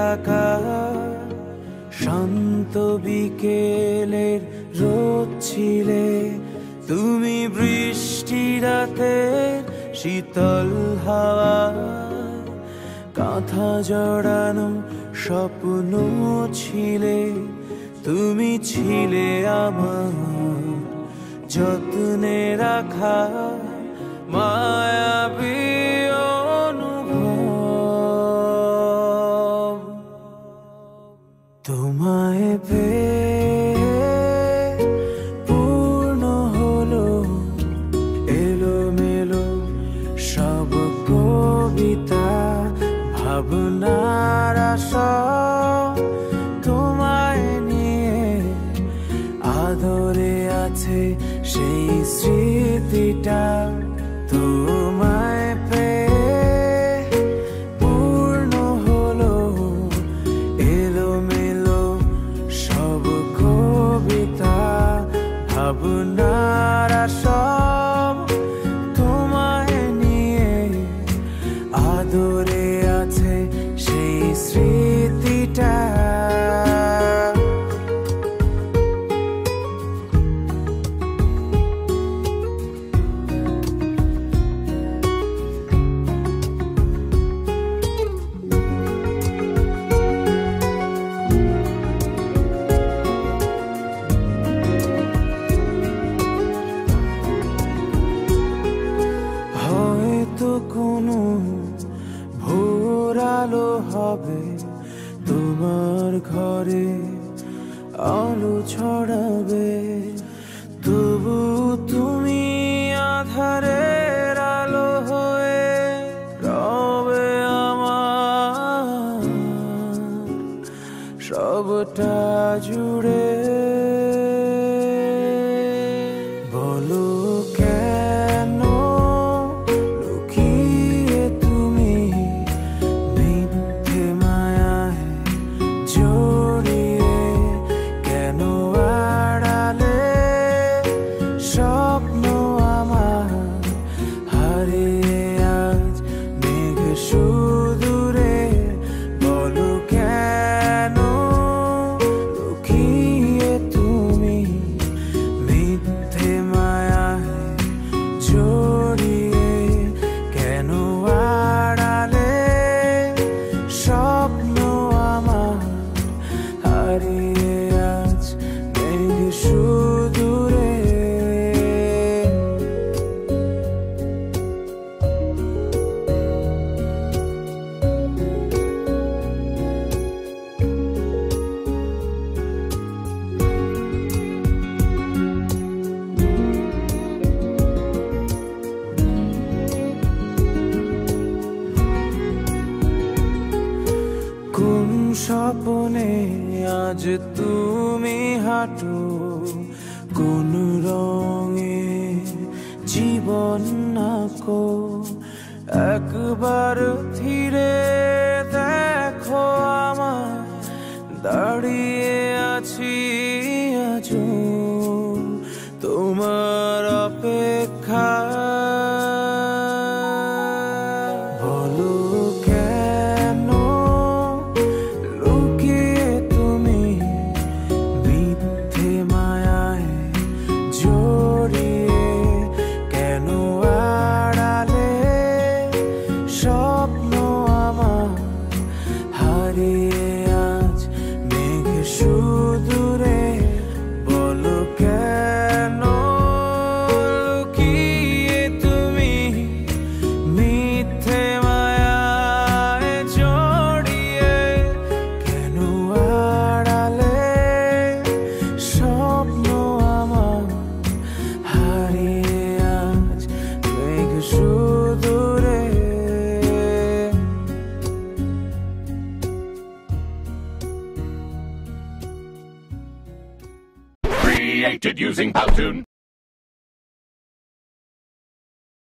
থাকা শান্ত বিকেলের রোদ ছিলে তুমি, বৃষ্টি রাতের শীতল হাওয়া, কাঁথা জড়ানো স্বপ্ন ছিলে তুমি, ছিলে আমার যত্নে রাখা মায়াবী অনুভব। তোমায় পেয়ে পূর্ণ হলো এলোমেলো সব কবিতা, ভাবনার আশা তোমায় নিয়ে আদরে আছে সেই স্মৃতিটা। তোমায় পেয়ে পূর্ণ হলো এলোমেলো সব কবিতা, ভাবনার সব তোমায় নিয়ে আদরে আছে সেই স্মৃতিটা। কোনো ভোর আলো হবে তোমার ঘরে, আলো ছড়াবে, তবু তুমি আধারের আলো হয়ে রবে আমার সবটা জুড়ে। বলো কেন লুকিয়ে তুমি মিথ্যে মায়ায় জড়িয়ে, কেন আড়ালে স্বপ্ন আমার হারিয়ে আজ মেঘ সুদূরে। বলো কেন লুকিয়ে তুমি মিথ্যে মায়ায় জড়িয়ে, কেন আড়ালে স্বপ্ন আমার হারিয়ে আজ মেঘ সুদূরে। কোন স্বপ্নে আজ তুমি হাঁটো, কোন রঙে জীবন আঁকো, একবার ধীরে দেখো আমায়, দাঁড়িয়ে আছি আজও তোমার অপেক্ষা। বলো কেন লুকিয়ে তুমি মিথ্যে মায়ায় জড়িয়ে, কেন আড়ালে স্বপ্ন আমার হারিয়ে আজ মেঘ সুদূরে। বলো কেন লুকিয়ে তুমি মিথ্যে মায়ায় জড়িয়ে, কেন আড়ালে স্বপ্ন আমার হারিয়ে আজ মেঘ সুদূরে। Created using Powtoon.